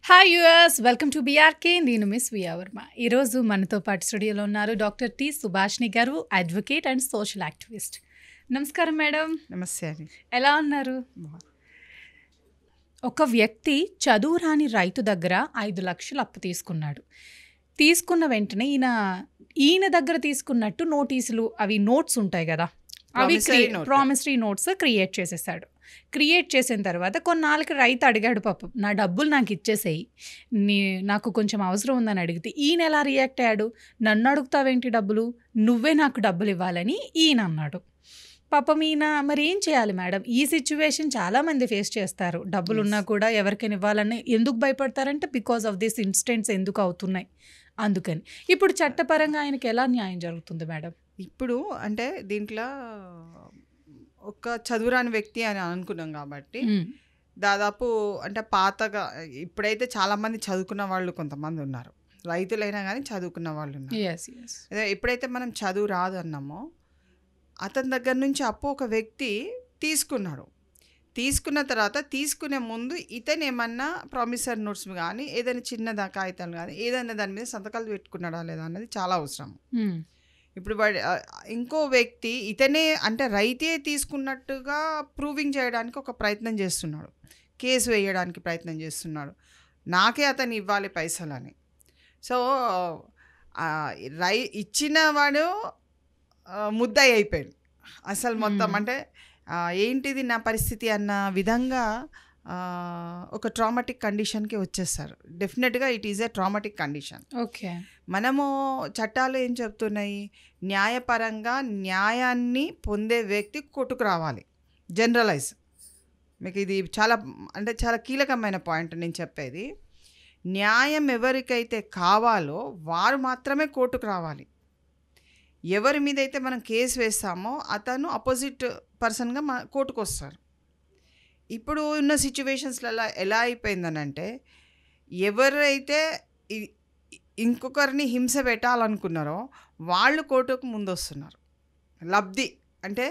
Hi US welcome to BRK. నేను miss via Varma. ఈరోజు మనతో పాటు స్టూడియోలో ఉన్నారు డాక్టర్ టి సుభాష్ని గారు, అడ్వకేట్ అండ్ సోషల్ యాక్టివిస్ట్. నమస్కారం మేడం. నమస్తే అండి. ఎలా ఉన్నారు? ఒక వ్యక్తి చదువు రాని రైతు దగ్గర 5 లక్షలు అప్పు తీసుకున్నాడు. తీసుకున్న వెంటనే ఈయన దగ్గర తీసుకున్నట్టు నోటీసులు, అవి నోట్స్ ఉంటాయి కదా, అవి ప్రామిసరీ నోట్స్ క్రియేట్ చేసేసాడు. క్రియేట్ చేసిన తర్వాత కొన్నాళ్ళకి రైతు అడిగాడు, పాపం నా డబ్బులు నాకు ఇచ్చేసేయి, నాకు కొంచెం అవసరం ఉందని అడిగితే ఈయన ఎలా రియాక్ట్ అయ్యాడు, నన్ను అడుగుతావేంటి డబ్బులు, నువ్వే నాకు డబ్బులు ఇవ్వాలని ఈయన అన్నాడు. పాపం ఈయన మరి ఏం చేయాలి మేడం? ఈ సిచ్యువేషన్ చాలామంది ఫేస్ చేస్తారు. డబ్బులు ఉన్నా కూడా ఎవరికైనా ఇవ్వాలని ఎందుకు భయపడతారంటే బికాస్ ఆఫ్ దిస్ ఇన్సిడెంట్స్ ఎందుకు అవుతున్నాయి, అందుకని. ఇప్పుడు చట్టపరంగా ఆయనకి ఎలా న్యాయం జరుగుతుంది మేడం? ఇప్పుడు అంటే దీంట్లో ఒక చదువురాని వ్యక్తి అని అనుకున్నాం కాబట్టి దాదాపు అంటే పాతగా ఇప్పుడైతే చాలామంది చదువుకున్న వాళ్ళు కొంతమంది ఉన్నారు, రైతులైనా కానీ చదువుకున్న వాళ్ళు ఉన్నారు. ఎప్పుడైతే మనం చదువు రాదు అన్నామో అతని దగ్గర నుంచి అప్పు ఒక వ్యక్తి తీసుకున్నాడు. తీసుకున్న తర్వాత తీసుకునే ముందు ఇతను ఏమన్నా ప్రామిసరీ నోట్స్ కానీ ఏదైనా చిన్న కాగితాలు కానీ ఏదైనా దాని మీద సంతకాలు పెట్టుకున్నాడా లేదా అన్నది చాలా అవసరం. ఇప్పుడు ఇంకో వ్యక్తి ఇతనే అంటే రైతే తీసుకున్నట్టుగా ప్రూవింగ్ చేయడానికి ఒక ప్రయత్నం చేస్తున్నాడు, కేసు వేయడానికి ప్రయత్నం చేస్తున్నాడు, నాకే అతను ఇవ్వాలి పైసలని. సో ఇచ్చిన వాడు ముద్దాయి అయిపోయాడు అసలు మొత్తం. అంటే ఏంటిది నా పరిస్థితి అన్న విధంగా ఒక ట్రామాటిక్ కండిషన్కి వచ్చేస్తారు. డెఫినెట్గా it is a traumatic condition. Okay, మనము చట్టాలు ఏం చెప్తున్నాయి, న్యాయపరంగా న్యాయాన్ని పొందే వ్యక్తి కోర్టుకు రావాలి. జనరలైజ్ మీకు ఇది చాలా కీలకమైన పాయింట్ నేను చెప్పేది. న్యాయం ఎవరికైతే కావాలో వారు మాత్రమే కోర్టుకు రావాలి. ఎవరి మీద అయితే మనం కేసు వేస్తామో అతను అపోజిట్ పర్సన్గా కోర్టుకు వస్తారు. ఇప్పుడు ఉన్న సిచ్యువేషన్స్లలో ఎలా అయిపోయిందనంటే ఎవరైతే ఇంకొకరిని హింస పెట్టాలనుకున్నారో వాళ్ళు కోర్టుకు ముందు వస్తున్నారు. లబ్ధి అంటే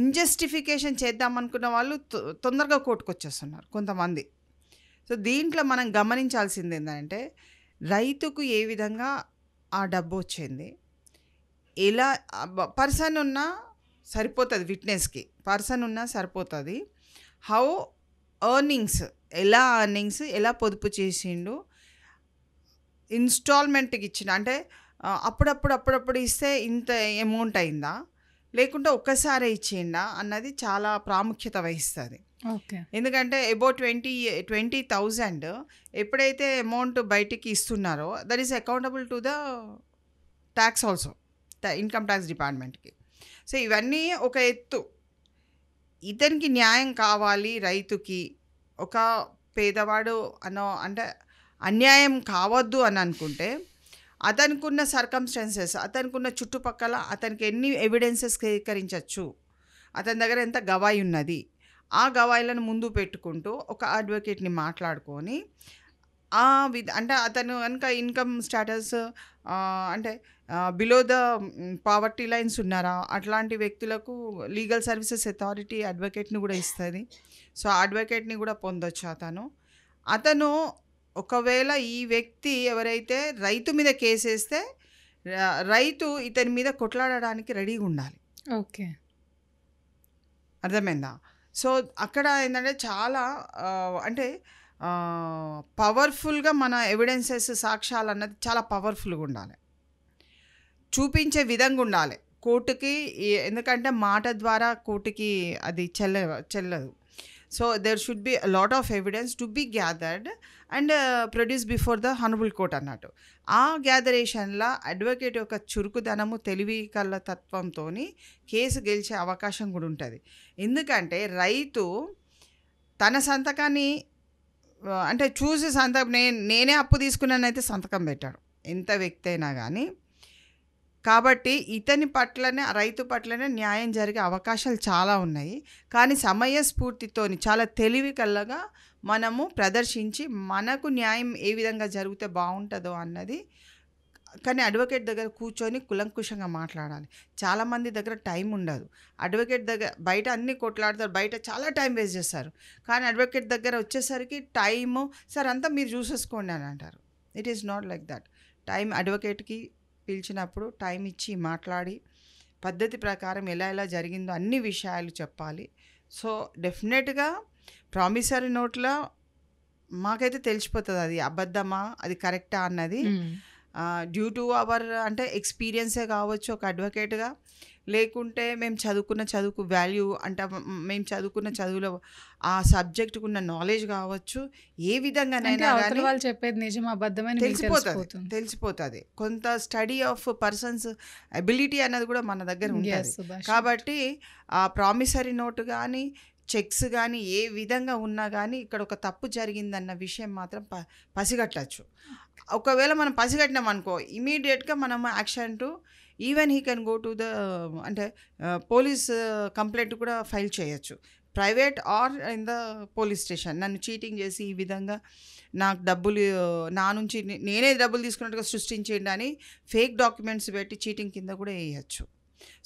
ఇంజస్టిఫికేషన్ చేద్దామనుకున్న వాళ్ళు తొందరగా కోర్టుకు వచ్చేస్తున్నారు కొంతమంది. సో దీంట్లో మనం గమనించాల్సింది ఏంటంటే రైతుకు ఏ విధంగా ఆ డబ్బు వచ్చింది, ఎలా పర్సన్ ఉన్నా సరిపోతుంది, విట్నెస్కి పర్సన్ ఉన్నా సరిపోతుంది. హౌ ఎర్నింగ్స్ ఎలా పొదుపు చేసిండు, ఇన్స్టాల్మెంట్కి ఇచ్చిన అంటే అప్పుడప్పుడు ఇస్తే ఇంత అమౌంట్ అయిందా లేకుంటే ఒక్కసారి ఇచ్చిండా అన్నది చాలా ప్రాముఖ్యత వహిస్తుంది. ఎందుకంటే అబౌట్ 20,000 ఎప్పుడైతే అమౌంట్ బయటికి ఇస్తున్నారో that is accountable to the tax also, income tax డిపార్ట్మెంట్కి. సో ఇవన్నీ ఒక ఎత్తు. ఇతనికి న్యాయం కావాలి, రైతుకి ఒక పేదవాడు అంటే అన్యాయం కావద్దు అని అనుకుంటే అతనికి ఉన్న సర్కమ్స్టాన్సెస్, అతనికి ఉన్న చుట్టుపక్కల అతనికి ఎన్ని ఎవిడెన్సెస్ సేకరించవచ్చు, అతని దగ్గర ఎంత గవాయి ఉన్నది, ఆ గవాయిలను ముందు పెట్టుకుంటూ ఒక అడ్వకేట్ని మాట్లాడుకొని అంటే అతను కనుక ఇన్కమ్ స్టేటస్ అంటే బిలో ద పావర్టీ లైన్స్ ఉన్నారా అట్లాంటి వ్యక్తులకు లీగల్ సర్వీసెస్ అథారిటీ అడ్వకేట్ని కూడా ఇస్తుంది. సో అడ్వకేట్ని కూడా పొందొచ్చు అతను. ఒకవేళ ఈ వ్యక్తి ఎవరైతే రైతు మీద కేసు వేస్తే రైతు ఇతని మీద కొట్లాడడానికి రెడీగా ఉండాలి. ఓకే, అర్థమైందా? సో అక్కడ ఏంటంటే చాలా అంటే పవర్ఫుల్గా మన ఎవిడెన్సెస్, సాక్ష్యాలు అన్నది చాలా పవర్ఫుల్గా ఉండాలి, చూపించే విధంగా ఉండాలి కోర్టుకి. ఎందుకంటే మాట ద్వారా కోర్టుకి అది చెల్లదు. So there should be lot of evidence to be gathered and produce before the honourable court అన్నట్టు. ఆ గ్యాదరేషన్లో అడ్వకేట్ యొక్క చురుకుదనము, తెలివి కళ్ళ తత్వంతో కేసు గెలిచే అవకాశం కూడా ఉంటుంది. ఎందుకంటే రైతు తన సంతకాన్ని అంటే చూసి నేనే అప్పు తీసుకున్నానైతే సంతకం పెట్టాడు ఎంత వ్యక్తి అయినా కానీ. కాబట్టి ఇతని పట్లనే, రైతు పట్లనే న్యాయం జరిగే అవకాశాలు చాలా ఉన్నాయి. కానీ సమయస్ఫూర్తితోని చాలా తెలివి కల్లగా మనము ప్రదర్శించి మనకు న్యాయం ఏ విధంగా జరిగితే బాగుంటుందో అన్నది కానీ అడ్వకేట్ దగ్గర కూర్చొని కులంకుశంగా మాట్లాడాలి. చాలామంది దగ్గర టైం ఉండదు. అడ్వకేట్ దగ్గర బయట అన్నీ కొట్లాడతారు, బయట చాలా టైం వేస్ట్ చేస్తారు. కానీ అడ్వకేట్ దగ్గర వచ్చేసరికి టైము సార్ అంతా మీరు చూసేసుకోండి అని అంటారు. It is not like that. Time అడ్వకేట్కి పిలిచినప్పుడు టైం ఇచ్చి మాట్లాడి పద్ధతి ప్రకారం ఎలా జరిగిందో అన్ని విషయాలు చెప్పాలి. సో డెఫినెట్గా ప్రామిసరీ నోట్లో మాకైతే తెలిసిపోతుంది అది అబద్ధమా అది కరెక్టా అన్నది. డ్యూ టు అవర్ అంటే ఎక్స్పీరియన్సే కావచ్చు ఒక అడ్వకేట్గా, లేకుంటే మేము చదువుకు వాల్యూ అంటే మేము చదువుకున్న చదువులో ఆ సబ్జెక్టుకు ఉన్న నాలెడ్జ్ కావచ్చు, ఏ విధంగానైనా కానీ వాళ్ళు చెప్పేది నిజం అబద్ధమని తెలిసిపోతుంది. కొంత స్టడీ ఆఫ్ పర్సన్స్ అబిలిటీ అన్నది కూడా మన దగ్గర ఉంటుంది. కాబట్టి ఆ ప్రామిసరీ నోటు కానీ చెక్స్ కానీ ఏ విధంగా ఉన్నా కానీ ఇక్కడ ఒక తప్పు జరిగిందన్న విషయం మాత్రం పసిగట్టచ్చు. ఒకవేళ మనం పసిగట్టినాం అనుకో, ఇమీడియట్గా మనం action to even he can go to the అంటే పోలీస్ కంప్లైంట్ కూడా ఫైల్ చేయొచ్చు, private or in the police station. నన్ను చీటింగ్ చేసి ఈ విధంగా నాకు డబ్బులు నా నుంచి నేనే డబ్బులు తీసుకున్నట్టుగా సృష్టించేయండి అని ఫేక్ డాక్యుమెంట్స్ పెట్టి చీటింగ్ కింద కూడా వేయచ్చు.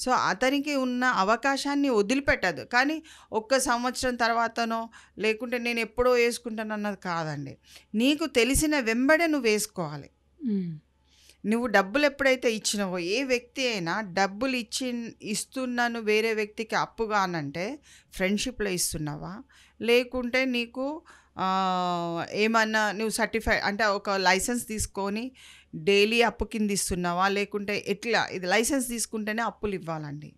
సో అతనికి ఉన్న అవకాశాన్ని వదిలిపెట్టదు. కానీ 1 సంవత్సరం తర్వాతనో లేకుంటే నేను ఎప్పుడో వేసుకుంటాను అన్నది కాదండి. నీకు తెలిసిన వెంబడే నువ్వు వేసుకోవాలి. నువ్వు డబ్బులు ఎప్పుడైతే ఇచ్చినావో, ఏ వ్యక్తి అయినా డబ్బులు ఇస్తున్నాను వేరే వ్యక్తికి అప్పుగా అనంటే ఫ్రెండ్షిప్లో ఇస్తున్నావా, లేకుంటే నీకు ఏమన్నా నువ్వు సర్టిఫై అంటే ఒక లైసెన్స్ తీసుకొని డైలీ అప్పు కింద ఇస్తున్నావా, లేకుంటే ఎట్లా? ఇది లైసెన్స్ తీసుకుంటేనే అప్పులు ఇవ్వాలండి.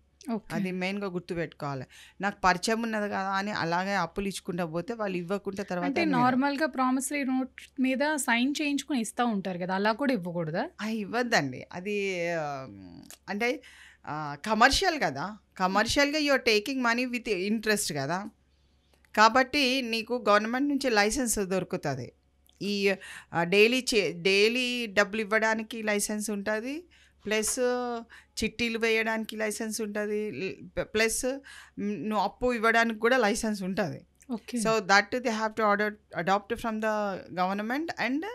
అది మెయిన్గా గుర్తుపెట్టుకోవాలి. నాకు పరిచయం ఉన్నది కదా అని అలాగే అప్పులు ఇచ్చుకుంటా పోతే వాళ్ళు ఇవ్వకుంటే తర్వాత నార్మల్గా ప్రామిసరీ నోట్ మీద సైన్ చేయించుకుని ఇస్తూ ఉంటారు కదా, అలా కూడా ఇవ్వకూడదా? ఇవ్వద్దండి. అది అంటే కమర్షియల్ కదా, కమర్షియల్గా you are taking money with interest కదా. కాబట్టి నీకు గవర్నమెంట్ నుంచి లైసెన్స్ దొరుకుతుంది. ఈ డైలీ డబ్బులు ఇవ్వడానికి లైసెన్స్ ఉంటుంది, ప్లస్ చిట్టీలు వేయడానికి లైసెన్స్ ఉంటుంది, ప్లస్ నువ్వు అప్పు ఇవ్వడానికి కూడా లైసెన్స్ ఉంటుంది. So that they have to adapt from the government and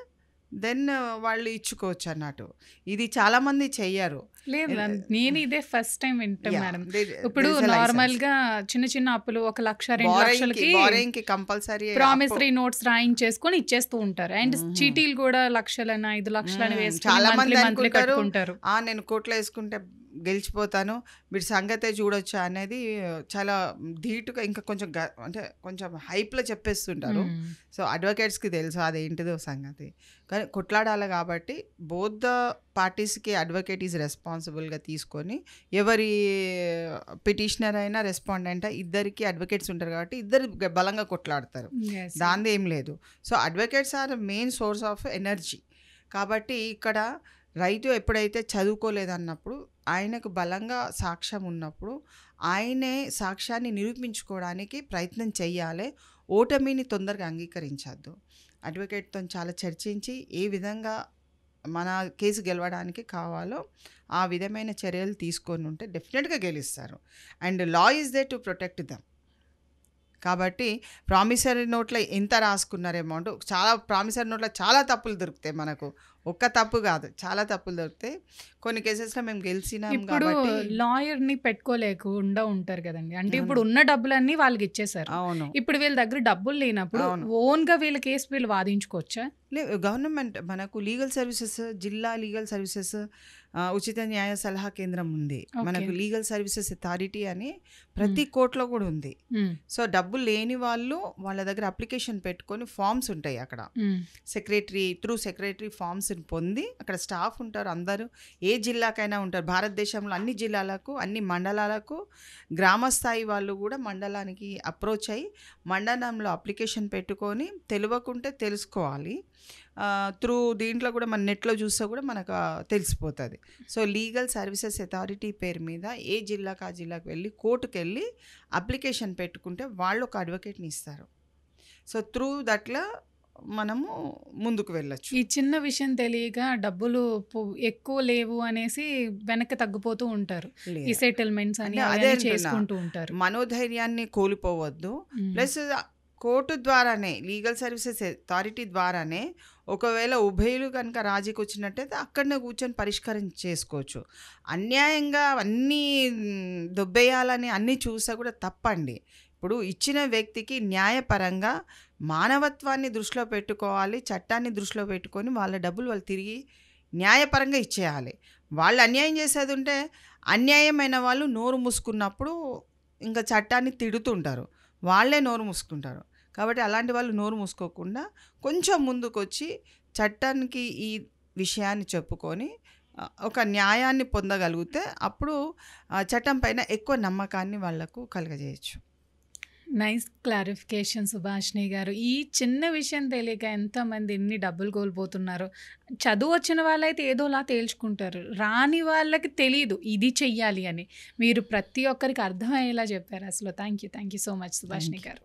then వాళ్ళు ఇచ్చుకోవచ్చు అన్నట్టు. ఇది చాలామంది చెయ్యరు. లేదు, నేను ఇదే ఫస్ట్ టైం వింటాను మేడం. ఇప్పుడు నార్మల్ గా చిన్న అప్పులు 1 లక్ష 2 లక్షలకి కంపల్సరీ ప్రామిసరీ నోట్స్ రాయించేసుకొని ఇచ్చేస్తూ ఉంటారు. అండ్ చీటీలు కూడా 1 లక్షలని 5 లక్షలని వేసుకొని చాలా మంది కట్టుకుంటారు. నేను కోట్లో వేసుకుంటే గెలిచిపోతాను, వీటి సంగతే చూడొచ్చా అనేది చాలా ధీటుగా ఇంకా కొంచెం హైప్లో చెప్పేస్తుంటారు. సో అడ్వకేట్స్కి తెలుసు అదేంటిదో సంగతి. కానీ కొట్లాడాలి కాబట్టి బోత్ ద పార్టీస్కి అడ్వకేట్ ఈజ్ రెస్పాన్సిబుల్గా తీసుకొని, ఎవరి పిటిషనర్ అయినా రెస్పాండెంట్ ఇద్దరికి అడ్వకేట్స్ ఉంటారు కాబట్టి ఇద్దరు బలంగా కొట్లాడతారు, దానిది ఏం లేదు. So advocates are main source of energy. కాబట్టి ఇక్కడ రైతు ఎప్పుడైతే చదువుకోలేదన్నప్పుడు ఆయనకు బలంగా సాక్ష్యం ఉన్నప్పుడు ఆయనే సాక్ష్యాన్ని నిరూపించుకోవడానికి ప్రయత్నం చెయ్యాలి. ఓటమిని తొందరగా అంగీకరించద్దు. అడ్వకేట్తో చాలా చర్చించి ఏ విధంగా మన కేసు గెలవడానికి కావాలో ఆ విధమైన చర్యలు తీసుకొని ఉంటే డెఫినెట్గా గెలుస్తారు. And law is there to protect them. కాబట్టి ప్రామిసరీ నోట్లో ఎంత రాసుకున్నారు అమౌంట్, చాలా ప్రామిసరీ నోట్లో చాలా తప్పులు దొరుకుతాయి మనకు. ఒక్క తప్పు కాదు, చాలా తప్పులు దొరుకుతాయి. కొన్ని కేసెస్లో మేము గెలిచినాం. ఇప్పుడు లాయర్ని పెట్టుకోలేకుండా ఉంటారు కదండి, అంటే ఇప్పుడు ఉన్న డబ్బులన్నీ వాళ్ళకి ఇచ్చేసారు. అవును. ఇప్పుడు వీళ్ళ దగ్గర డబ్బులు లేనప్పుడు ఓన్గా వీళ్ళ కేసు వీళ్ళు వాదించుకోవచ్చా? లేదు, గవర్నమెంట్ మనకు లీగల్ సర్వీసెస్, జిల్లా లీగల్ సర్వీసెస్, ఉచిత న్యాయ సలహా కేంద్రం ఉంది. మనకు లీగల్ సర్వీసెస్ అథారిటీ అని ప్రతి కోర్టులో కూడా ఉంది. సో డబ్బులు లేని వాళ్ళు వాళ్ళ దగ్గర అప్లికేషన్ పెట్టుకొని ఫామ్స్ ఉంటాయి అక్కడ, సెక్రటరీ ఫామ్స్ పొంది అక్కడ స్టాఫ్ ఉంటారు. అందరూ ఏ జిల్లాకైనా ఉంటారు. భారతదేశంలో అన్ని జిల్లాలకు, అన్ని మండలాలకు గ్రామ స్థాయి వాళ్ళు కూడా మండలానికి అప్రోచ్ అయ్యి మండలంలో అప్లికేషన్ పెట్టుకొని తెలియకుంటే తెలుసుకోవాలి. త్రూ దీంట్లో కూడా మన నెట్లో చూస్తే కూడా మనకు తెలిసిపోతుంది. సో లీగల్ సర్వీసెస్ అథారిటీ పేరు మీద ఏ జిల్లాకు ఆ జిల్లాకు వెళ్ళి కోర్టుకు వెళ్ళి అప్లికేషన్ పెట్టుకుంటే వాళ్ళు ఒక అడ్వకేట్ని ఇస్తారు. సో త్రూ దట్లా మనము ముందుకు వెళ్ళొచ్చు. ఈ చిన్న విషయం తెలియక డబ్బులు ఎక్కువ లేవు అనేసి వెనక్కి తగ్గిపోతూ ఉంటారు. ఈ సెటిల్మెంట్స్ అని అదే చేసుకుంటూ ఉంటారు. మనోధైర్యాన్ని కోల్పోవద్దు. ప్లస్ కోర్టు ద్వారానే, లీగల్ సర్వీసెస్ అథారిటీ ద్వారానే ఒకవేళ ఉభయులు కనుక రాజీకి వచ్చినట్టయితే అక్కడనే కూర్చొని పరిష్కారం చేసుకోవచ్చు. అన్యాయంగా అన్నీ దొబ్బేయాలని అన్నీ చూసా కూడా తప్పండి. ఇప్పుడు ఇచ్చిన వ్యక్తికి న్యాయపరంగా మానవత్వాన్ని దృష్టిలో పెట్టుకోవాలి, చట్టాన్ని దృష్టిలో పెట్టుకొని వాళ్ళ డబ్బులు వాళ్ళు తిరిగి న్యాయపరంగా ఇచ్చేయాలి. వాళ్ళు అన్యాయం చేసేది ఉంటే అన్యాయమైన వాళ్ళు నోరు మూసుకున్నప్పుడు ఇంకా చట్టాన్ని తిడుతుంటారు, వాళ్ళే నోరు మూసుకుంటారు. కాబట్టి అలాంటి వాళ్ళు నోరు మూసుకోకుండా కొంచెం ముందుకొచ్చి చట్టానికి ఈ విషయాన్ని చెప్పుకొని ఒక న్యాయాన్ని పొందగలిగితే అప్పుడు చట్టం పైన ఎక్కువ నమ్మకాన్ని వాళ్లకు కలగజేయచ్చు. నైస్ క్లారిఫికేషన్ సుభాషిణి గారు. ఈ చిన్న విషయం తెలియక ఎంతమంది ఎన్ని డబ్బులు కోల్పోతున్నారు. చదువు వచ్చిన వాళ్ళైతే ఏదోలా తేల్చుకుంటారు, రాని వాళ్ళకి తెలియదు ఇది చెయ్యాలి అని. మీరు ప్రతి ఒక్కరికి అర్థమయ్యేలా చెప్పారు అసలు. Thank you so much Subhashini గారు.